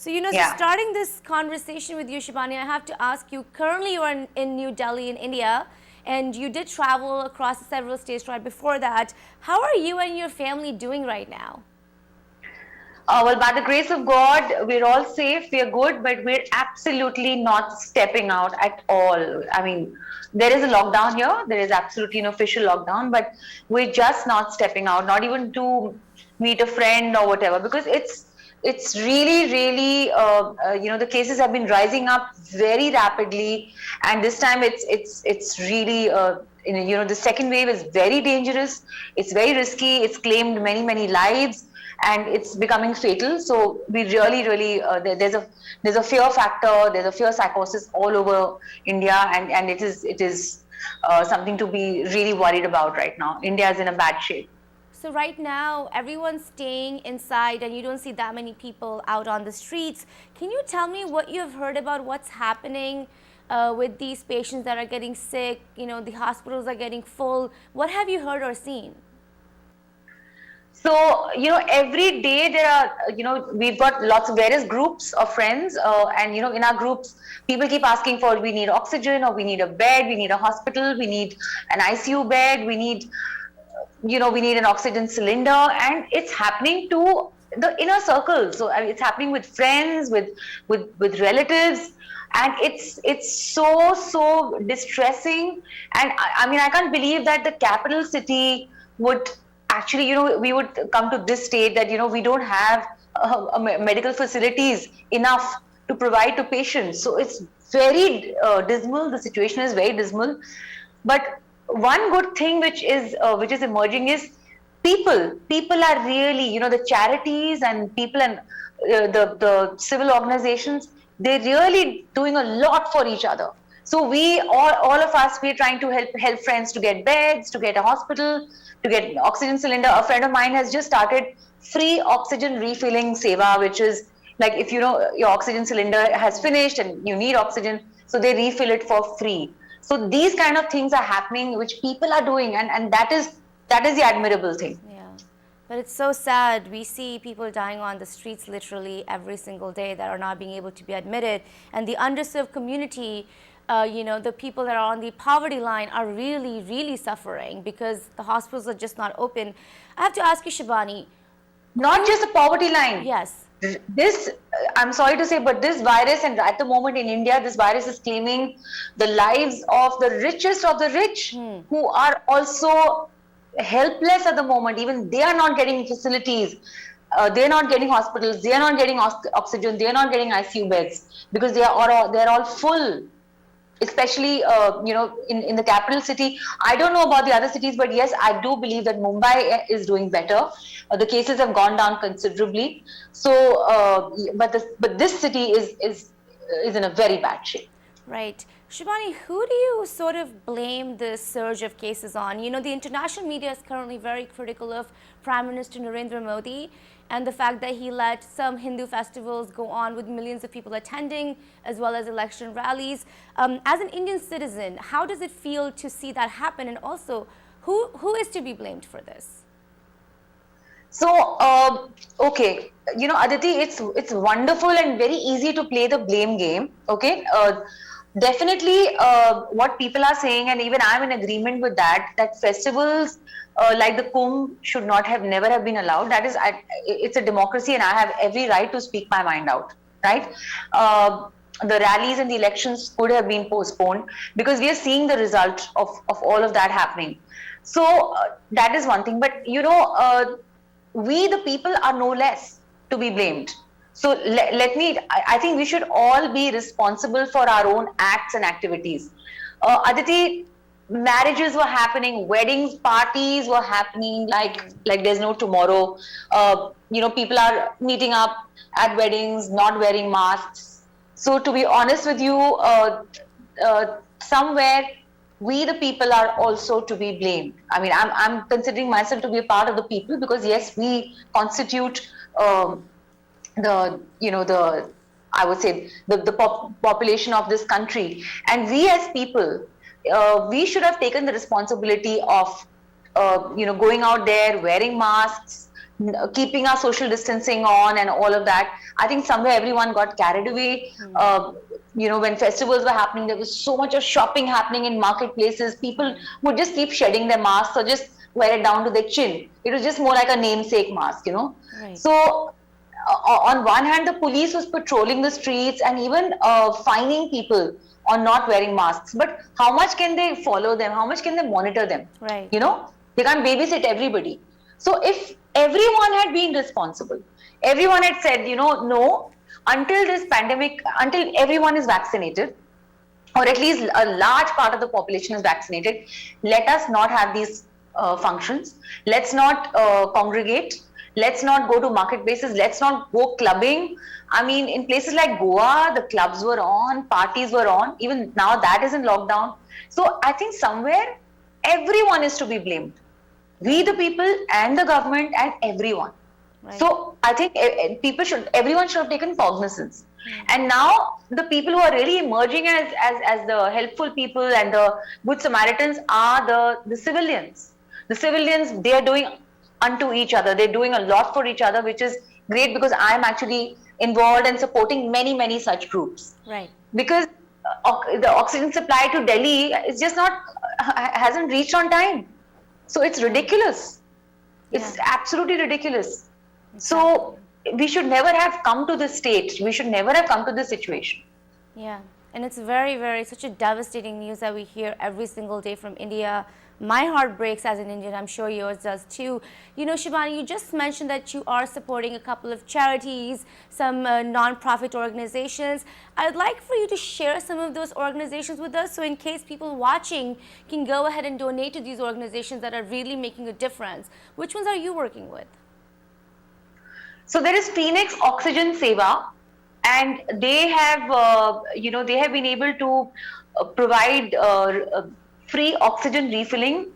So starting this conversation with you, Shibani, I have to ask you, currently you are in New Delhi in India, and you did travel across several states right before that. How are you and your family doing right now? Well, by the grace of God, we're all safe, we're good, but we're absolutely not stepping out at all. I mean, there is a lockdown here, there is absolutely an official lockdown, but we're just not stepping out, not even to meet a friend or whatever, because it's really, really, the cases have been rising up very rapidly, and this time it's really, the second wave is very dangerous, it's very risky, it's claimed many, many lives, and it's becoming fatal. So we really, really, there's a fear factor, there's a fear psychosis all over India, and it is something to be really worried about right now. India is in a bad shape. So right now, everyone's staying inside and you don't see that many people out on the streets. Can you tell me what you've heard about what's happening with these patients that are getting sick? The hospitals are getting full. What have you heard or seen? So, every day there are, we've got lots of various groups of friends, and, in our groups, people keep asking for, we need oxygen, or we need a bed, we need a hospital, we need an ICU bed, we need an oxygen cylinder, and it's happening to the inner circle. So it's happening with friends, with relatives, and it's so distressing. And I mean, I can't believe that the capital city would actually, we would come to this state that we don't have medical facilities enough to provide to patients. So it's very dismal. The situation is very dismal, but one good thing which is emerging is people are really, the charities and people, and the civil organizations, they're really doing a lot for each other. So we all of us, we're trying to help friends to get beds, to get a hospital, to get an oxygen cylinder. A friend of mine has just started free oxygen refilling seva, which is like, if your oxygen cylinder has finished and you need oxygen, so they refill it for free. So these kind of things are happening, which people are doing, and that is the admirable thing. Yeah, but it's so sad. We see people dying on the streets literally every single day that are not being able to be admitted, and the underserved community, the people that are on the poverty line are really, really suffering because the hospitals are just not open. I have to ask you, Shibani. Not just the poverty line. Yes. This, I'm sorry to say, but this virus, and at the moment in India, this virus is claiming the lives of the richest of the rich, who are also helpless at the moment. Even they are not getting facilities. They're not getting hospitals. They are not getting oxygen. They are not getting ICU beds because they're all full. Especially, in the capital city. I don't know about the other cities, but yes, I do believe that Mumbai is doing better. The cases have gone down considerably. So, but this city is in a very bad shape. Right. Shibani, who do you sort of blame this surge of cases on? The international media is currently very critical of Prime Minister Narendra Modi and the fact that he let some Hindu festivals go on with millions of people attending, as well as election rallies. As an Indian citizen, how does it feel to see that happen? And also, who is to be blamed for this? So, okay, Aditi, it's wonderful and very easy to play the blame game. Okay, definitely, what people are saying, and even I'm in agreement with that festivals like the Kumbh should never have been allowed. That is, it's a democracy, and I have every right to speak my mind out, right? The rallies and the elections could have been postponed because we are seeing the result of all of that happening. So that is one thing. But we the people are no less to be blamed. So I think we should all be responsible for our own acts and activities. Aditi, marriages were happening, weddings, parties were happening like there's no tomorrow. People are meeting up at weddings, not wearing masks. So to be honest with you, somewhere we the people are also to be blamed. I mean, I'm considering myself to be a part of the people because yes, we constitute I would say the population of this country, and we as people, we should have taken the responsibility of going out there, wearing masks, keeping our social distancing on and all of that. I think somewhere everyone got carried away. When festivals were happening, there was so much of shopping happening in marketplaces. People would just keep shedding their masks or just wear it down to their chin. It was just more like a namesake mask. Right. So on one hand, the police was patrolling the streets and even fining people on not wearing masks. But how much can they follow them? How much can they monitor them? Right. They can't babysit everybody. So if everyone had been responsible, everyone had said, no, until this pandemic, until everyone is vaccinated, or at least a large part of the population is vaccinated, let us not have these functions. Let's not congregate. Let's not go to marketplaces. Let's not go clubbing. I mean, in places like Goa, the clubs were on, parties were on. Even now that is in lockdown. So I think somewhere everyone is to be blamed. We the people and the government and everyone. Right. So I think everyone should have taken cognizance. And now the people who are really emerging as the helpful people and the good Samaritans are the civilians. The civilians, they are doing unto each other. They're doing a lot for each other, which is great because I'm actually involved and supporting many, many such groups. Right. Because the oxygen supply to Delhi is just hasn't reached on time. So it's ridiculous. It's absolutely ridiculous. Exactly. So we should never have come to this state. We should never have come to this situation. Yeah. And it's very, very, such a devastating news that we hear every single day from India. My heart breaks as an Indian. I'm sure yours does too. Shibani, you just mentioned that you are supporting a couple of charities, some non-profit organizations. I'd like for you to share some of those organizations with us, so in case people watching can go ahead and donate to these organizations that are really making a difference. Which ones are you working with? So there is Phoenix Oxygen Seva, and they have, they have been able to provide free oxygen refilling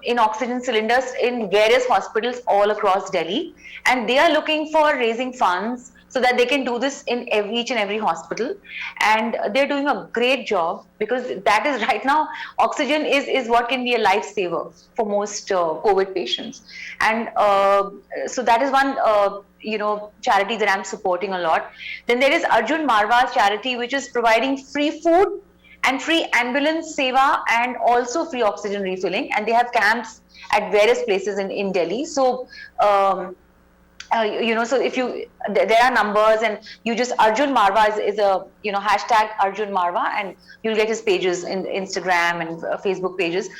in oxygen cylinders in various hospitals all across Delhi. And they are looking for raising funds so that they can do this in each and every hospital. And they're doing a great job because that is right now, oxygen is what can be a lifesaver for most COVID patients. And so that is one charity that I'm supporting a lot. Then there is Arjun Marwa's charity, which is providing free food and free ambulance seva and also free oxygen refilling. And they have camps at various places in Delhi. So, so if there are numbers and you just, Arjun Marwa is a, hashtag Arjun Marwa, and you'll get his pages in Instagram and Facebook pages.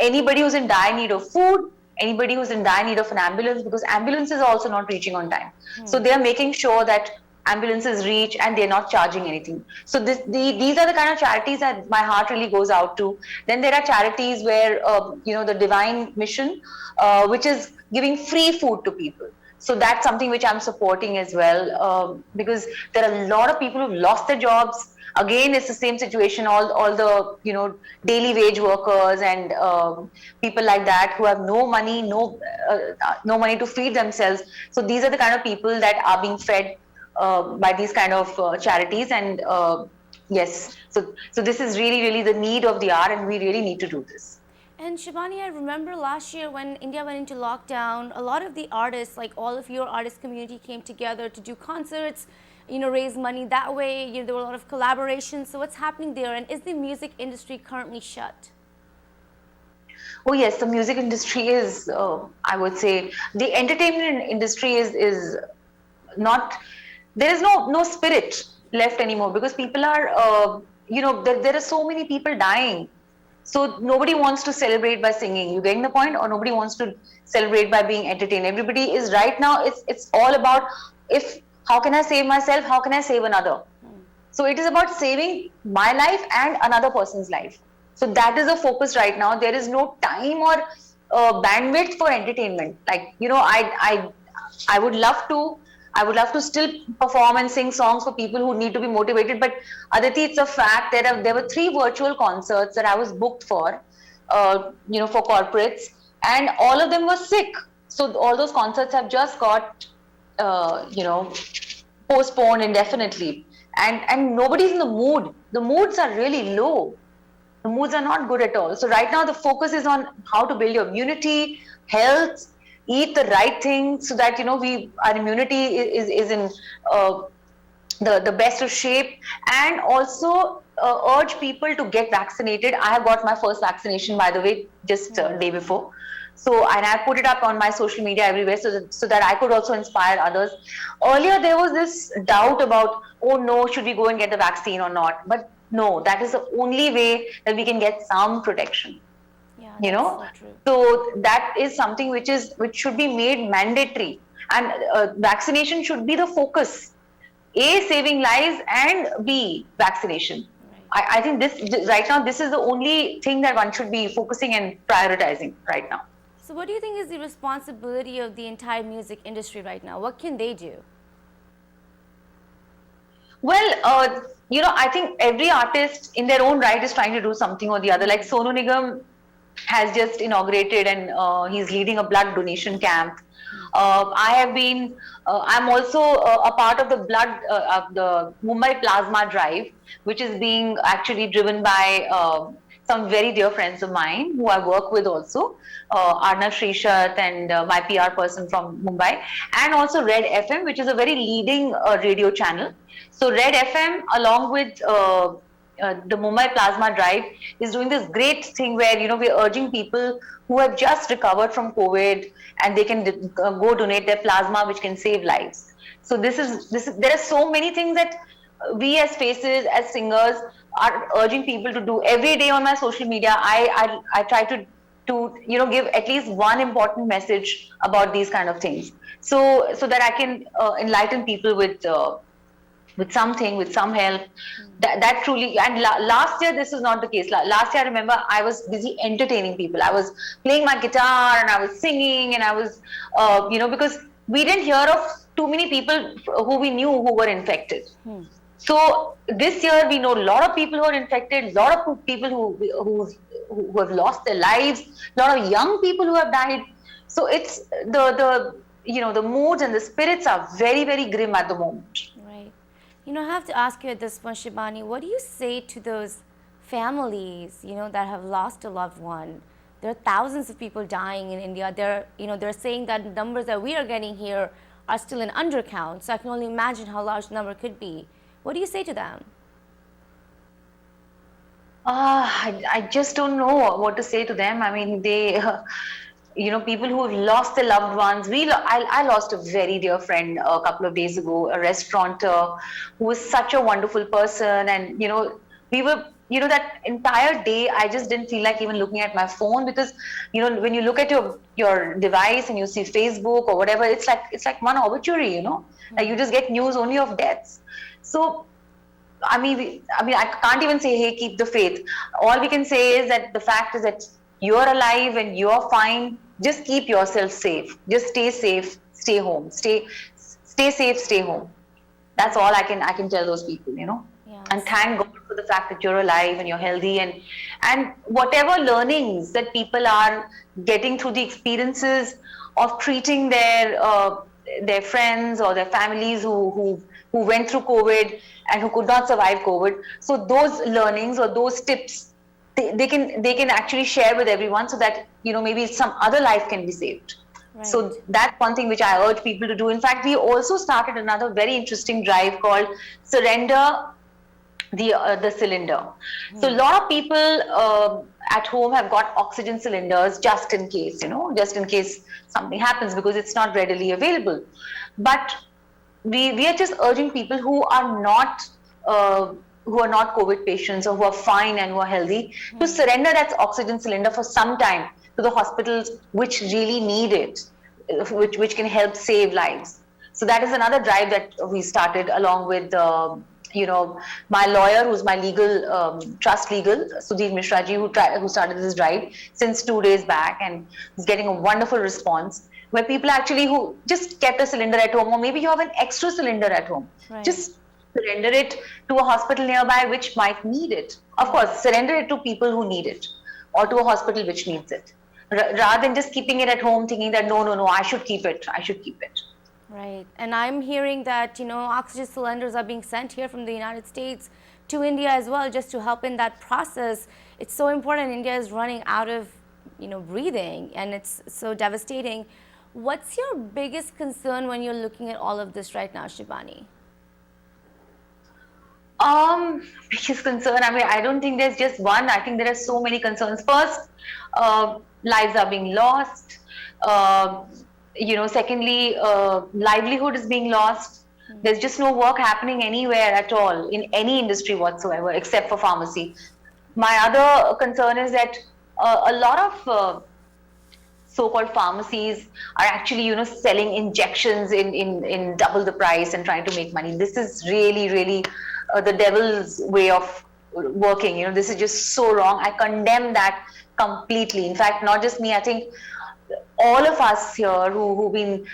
Anybody who's in dire need of food, anybody who's in dire need of an ambulance, because ambulances are also not reaching on time. So they are making sure that ambulances reach and they're not charging anything. So these are the kind of charities that my heart really goes out to. Then there are charities where, the Divine Mission, which is giving free food to people. So that's something which I'm supporting as well, because there are a lot of people who've lost their jobs. Again, it's the same situation, all the, daily wage workers and people like that who have no money, no money to feed themselves. So these are the kind of people that are being fed by these kind of charities. And yes, so this is really, really the need of the hour, and we really need to do this. And Shibani, I remember last year when India went into lockdown, a lot of the artists, like all of your artist community, came together to do concerts, raise money that way. There were a lot of collaborations. So what's happening there? And is the music industry currently shut? Oh yes, the music industry is, I would say, the entertainment industry is not, there is no spirit left anymore, because people are, there are so many people dying. So nobody wants to celebrate by singing. You getting the point? Or nobody wants to celebrate by being entertained. Everybody is right now, it's all about how can I save myself? How can I save another? So it is about saving my life and another person's life. So that is the focus right now. There is no time or bandwidth for entertainment. Like, I would love to still perform and sing songs for people who need to be motivated. But Aditi, it's a fact that there were 3 virtual concerts that I was booked for, for corporates, and all of them were sick. So all those concerts have just got, postponed indefinitely. And nobody's in the mood. The moods are really low. The moods are not good at all. So right now the focus is on how to build your immunity, health, eat the right thing so that our immunity is in uh, the best of shape, and also urge people to get vaccinated. I have got my first vaccination, by the way, just day before. So, and I put it up on my social media everywhere so that I could also inspire others. Earlier, there was this doubt about, oh no, should we go and get the vaccine or not? But no, that is the only way that we can get some protection. Yeah, You that's know, so true. so that is something which should be made mandatory, and vaccination should be the focus. A, saving lives, and B, vaccination. Right. I think right now, this is the only thing that one should be focusing and prioritizing right now. So, what do you think is the responsibility of the entire music industry right now? What can they do? Well, I think every artist in their own right is trying to do something or the other. Like Sonu Nigam has just inaugurated, and he's leading a blood donation camp. I'm also a part of the Mumbai Plasma Drive, which is being actually driven by some very dear friends of mine who I work with also, Arnav Srishat and my PR person from Mumbai, and also Red FM, which is a very leading radio channel. So Red FM, along with the Mumbai Plasma Drive, is doing this great thing where we're urging people who have just recovered from COVID, and they can go donate their plasma, which can save lives. So there are so many things that we as faces, as singers, are urging people to do. Every day on my social media, I try to give at least one important message about these kind of things, so that I can enlighten people with something, with some help. That truly, and last year this was not the case. Last year, I remember, I was busy entertaining people. I was playing my guitar and I was singing, and I was because we didn't hear of too many people who we knew who were infected. So this year we know a lot of people who are infected, a lot of people who have lost their lives, a lot of young people who have died. So it's the moods and the spirits are very, very grim at the moment. Right. I have to ask you at this point, Shibani, what do you say to those families, that have lost a loved one? There are thousands of people dying in India. They're saying that the numbers that we are getting here are still an undercount. So I can only imagine how large the number could be. What do you say to them? I just don't know what to say to them. I mean, they, people who have lost their loved ones. I lost a very dear friend a couple of days ago, a restaurateur who was such a wonderful person. And, we were, that entire day, I just didn't feel like even looking at my phone, because, when you look at your device and you see Facebook or whatever, it's like one obituary, like you just get news only of deaths. So, I mean, I can't even say, hey, keep the faith. All we can say is that the fact is that you're alive and you're fine. Just keep yourself safe. Just stay safe. Stay home. Stay safe. Stay home. That's all I can tell those people, Yes. And thank God for the fact that you're alive and you're healthy, and whatever learnings that people are getting through the experiences of treating their friends or their families who went through COVID and who could not survive COVID. So those learnings or those tips, they can actually share with everyone, so that maybe some other life can be saved. Right. So that's one thing which I urge people to do. In fact, we also started another very interesting drive called Surrender the Cylinder. So a lot of people at home have got oxygen cylinders just in case, just in case something happens, because it's not readily available. But we are just urging people who are not COVID patients, or who are fine and who are healthy, to surrender that oxygen cylinder for some time to the hospitals which really need it, which can help save lives. So that is another drive that we started, along with my lawyer, who's my legal trust legal, Sudhir Mishra ji, who started this drive since 2 days back, and is getting a wonderful response, where people actually who just kept a cylinder at home, or maybe you have an extra cylinder at home, Right. just surrender it to a hospital nearby which might need it. Of course, surrender it to people who need it, or to a hospital which needs it, rather than just keeping it at home thinking that no, I should keep it. Right. And I'm hearing that, oxygen cylinders are being sent here from the United States to India as well, just to help in that process. It's so important. India is running out of, breathing, and it's so devastating. What's your biggest concern when you're looking at all of this right now, Shivani? Biggest concern. I mean, I don't think there's just one. I think there are so many concerns. First, lives are being lost. Uh, secondly, livelihood is being lost. There's just no work happening anywhere at all in any industry whatsoever, except for pharmacy. My other concern is that a lot of so-called pharmacies are actually, selling injections in double the price and trying to make money. This is really, really the devil's way of working. This is just so wrong. I condemn that completely. In fact, not just me. I think all of us here who've been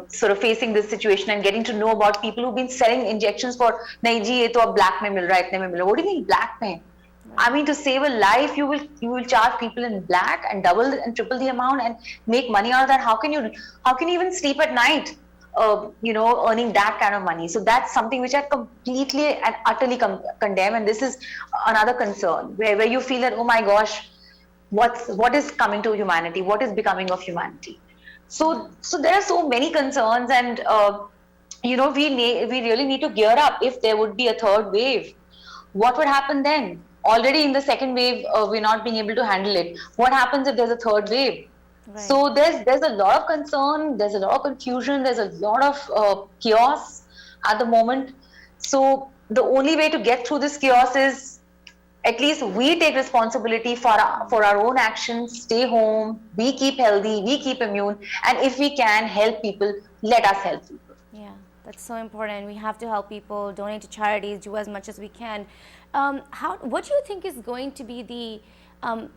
sort of facing this situation and getting to know about people who've been selling injections for nahi ji, ye to ab black mein mil raha hai, itne mein mil raha hai. What do you mean black mein? I mean, to save a life, you will charge people in black and double and triple the amount and make money out of that. How can you even sleep at night? Earning that kind of money. So that's something which I completely and utterly condemn. And this is another concern where you feel that, oh my gosh, what is coming to humanity? What is becoming of humanity? So there are so many concerns, and we really need to gear up if there would be a third wave. What would happen then? Already in the second wave, we're not being able to handle it. What happens if there's a third wave? Right. So there's a lot of concern, there's a lot of confusion, there's a lot of chaos at the moment. So the only way to get through this chaos is at least we take responsibility for our own actions, stay home, we keep healthy, we keep immune, and if we can help people, let us help people. Yeah, that's so important. We have to help people, donate to charities, do as much as we can. What do you think is going to be the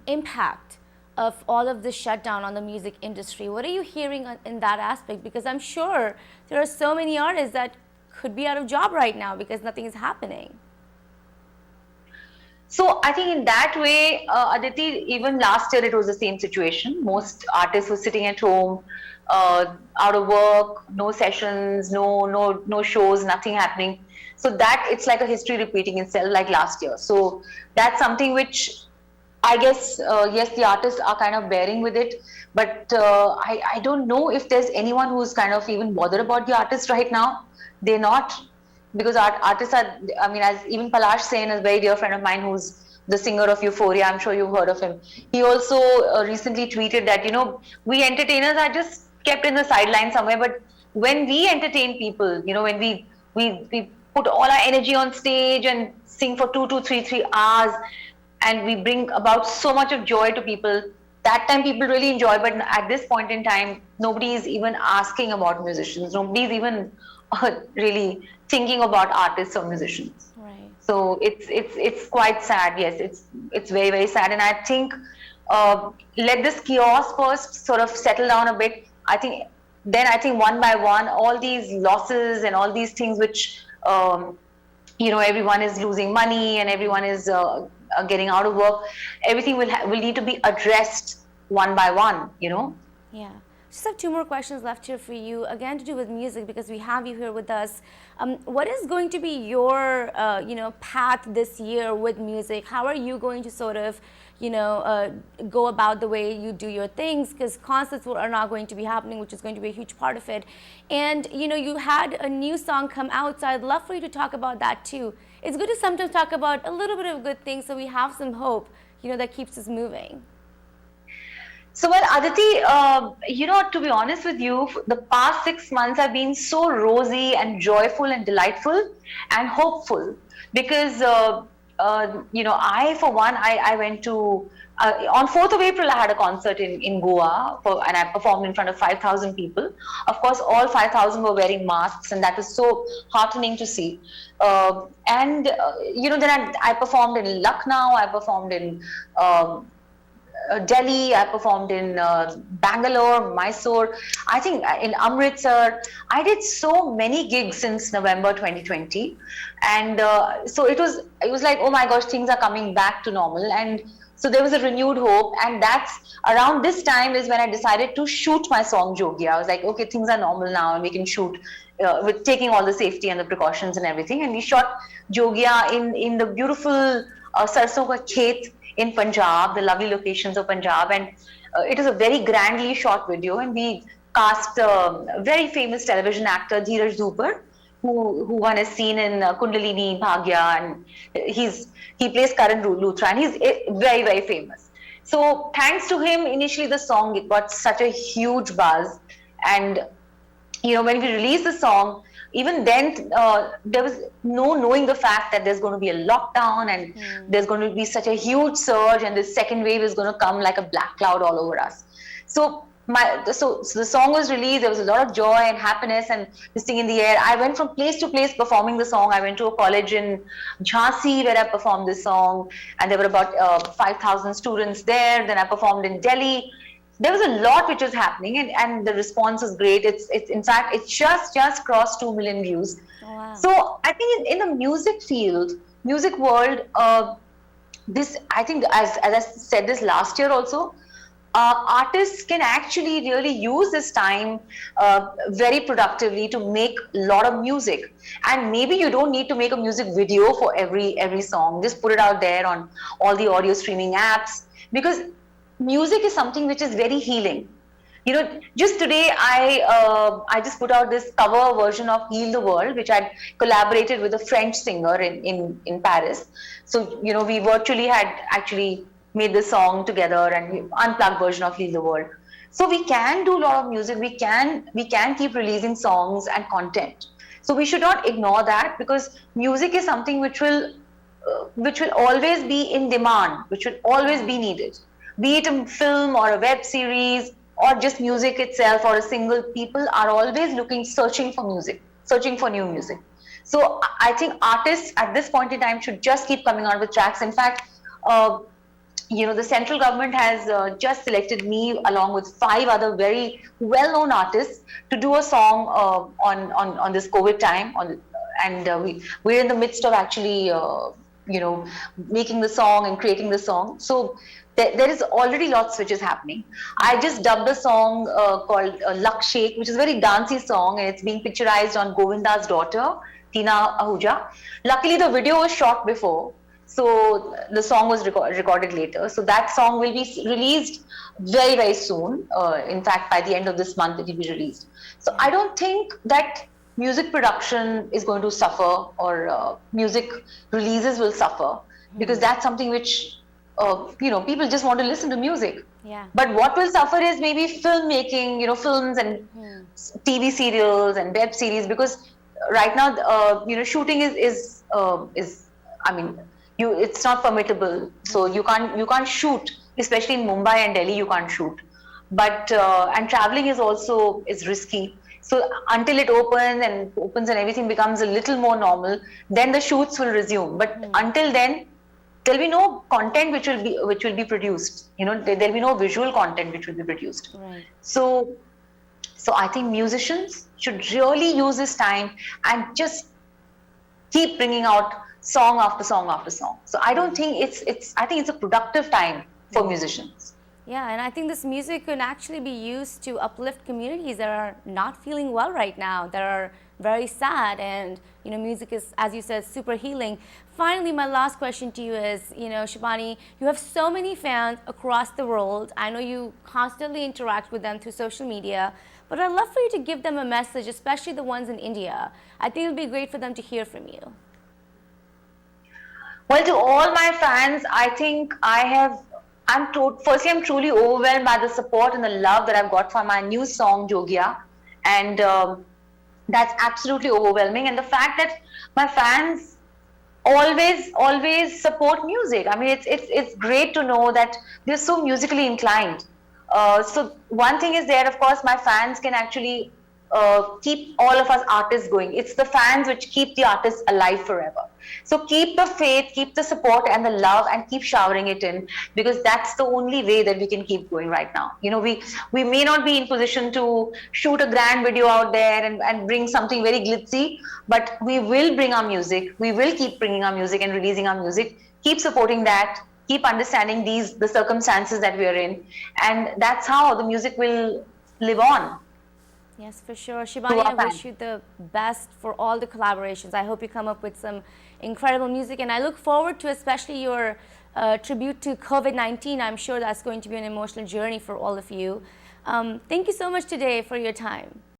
impact of all of this shutdown on the music industry? What are you hearing in that aspect? Because I'm sure there are so many artists that could be out of job right now because nothing is happening. So I think in that way, Aditi, even last year it was the same situation. Most artists were sitting at home, out of work, no sessions, no shows, nothing happening. So that it's like a history repeating itself like last year. So that's something which I guess, yes, the artists are kind of bearing with it, but I don't know if there's anyone who's kind of even bothered about the artists right now. They're not, because artists are, I mean, as even Palash Sen, a very dear friend of mine who's the singer of Euphoria, I'm sure you've heard of him. He also recently tweeted that, we entertainers are just kept in the sideline somewhere, but when we entertain people, when we put all our energy on stage and sing for 3 hours, and we bring about so much of joy to people, that time people really enjoy. But at this point in time, nobody is even asking about musicians. Nobody's even really thinking about artists or musicians. Right. So it's quite sad. Yes, it's very, very sad. And I think let this chaos first sort of settle down a bit. I think one by one, all these losses and all these things which everyone is losing money and everyone is getting out of work, everything will need to be addressed one by one. Yeah. Just have two more questions left here for you, again to do with music, because we have you here with us. What is going to be your path this year with music? How are you going to sort of go about the way you do your things, because concerts are not going to be happening, which is going to be a huge part of it. And you had a new song come out, so I'd love for you to talk about that too. It's good to sometimes talk about a little bit of good things so we have some hope, that keeps us moving. So, well, Aditi, to be honest with you, the past 6 months have been so rosy and joyful and delightful and hopeful, because, I, for one, I went to, on 4th of April, I had a concert in Goa, and I performed in front of 5,000 people. Of course, all 5,000 were wearing masks, and that was so heartening to see. Then I performed in Lucknow, I performed in Delhi, I performed in Bangalore, Mysore, I think in Amritsar. I did so many gigs since November 2020, and so it was like, oh my gosh, things are coming back to normal, and so there was a renewed hope. And that's around this time is when I decided to shoot my song Jogia. I was like, okay, things are normal now and we can shoot with taking all the safety and the precautions and everything. And we shot Jogia in the beautiful Sarson Ka Khet in Punjab, the lovely locations of Punjab, and it is a very grandly shot video, and we cast a very famous television actor Dheeraj Dupar, who one has seen in Kundalini Bhagya, and he plays Karan Luthra, and he's very, very famous. So thanks to him, initially the song, it got such a huge buzz, and when we released the song, even then there was no knowing the fact that there's going to be a lockdown, and there's going to be such a huge surge, and this second wave is going to come like a black cloud all over us. So the song was released. There was a lot of joy and happiness and this thing in the air. I went from place to place performing the song. I went to a college in Jhansi where I performed this song, and there were about 5,000 students there. Then I performed in Delhi. There was a lot which was happening, and the response was great. It's in fact, it just crossed 2 million views. Oh, wow. So I think in the music field, music world, this, I think, as I said this last year also, artists can actually really use this time very productively to make a lot of music. And maybe you don't need to make a music video for every song. Just put it out there on all the audio streaming apps, because music is something which is very healing. Just today I just put out this cover version of Heal the World, which I collaborated with a French singer in Paris. So we virtually had actually made this song together, and unplugged version of Heal the World. So we can do a lot of music. We can keep releasing songs and content. So we should not ignore that, because music is something which will always be in demand, which will always be needed. Be it a film or a web series or just music itself or a single, people are always searching for music, searching for new music. So I think artists at this point in time should just keep coming out with tracks. In fact, the central government has just selected me along with 5 other very well-known artists to do a song on this COVID time. We're in the midst of actually, making the song and creating the song. So there is already lots which is happening. I just dubbed a song called Luck Shake, which is a very dancey song, and it's being picturized on Govinda's daughter, Tina Ahuja. Luckily, the video was shot before, so the song was recorded later. So that song will be released very, very soon. In fact, by the end of this month, it will be released. So I don't think that music production is going to suffer, or music releases will suffer, because that's something which people just want to listen to music. Yeah. But what will suffer is maybe filmmaking, films and TV serials and web series, because right now, shooting is it's not permittable. So you can't shoot, especially in Mumbai and Delhi, you can't shoot. But and traveling is risky. So until it opens and everything becomes a little more normal, then the shoots will resume. But until then, there'll be no content which will be produced. There'll be no visual content which will be produced. Right. So I think musicians should really use this time and just keep bringing out song after song after song. So I don't think I think it's a productive time for musicians. Yeah, and I think this music can actually be used to uplift communities that are not feeling well right now, that are very sad, and music is, as you said, super healing. Finally, my last question to you is, Shibani, you have so many fans across the world. I know you constantly interact with them through social media, but I'd love for you to give them a message, especially the ones in India. I think it would be great for them to hear from you. Well, to all my fans, I think firstly, I'm truly overwhelmed by the support and the love that I've got for my new song, Jogia. And that's absolutely overwhelming. And the fact that my fans always support music. I mean, it's great to know that they're so musically inclined. So one thing is there, of course, my fans can actually keep all of us artists going. It's the fans which keep the artists alive forever. So keep the faith, keep the support and the love, and keep showering it in, because that's the only way that we can keep going right now. We may not be in position to shoot a grand video out there and bring something very glitzy, but we will bring our music. We will keep bringing our music and releasing our music. Keep supporting that. Keep understanding the circumstances that we are in, and that's how the music will live on. Yes, for sure. Shibani, I wish you the best for all the collaborations. I hope you come up with some incredible music, and I look forward to especially your tribute to COVID-19. I'm sure that's going to be an emotional journey for all of you. Thank you so much today for your time.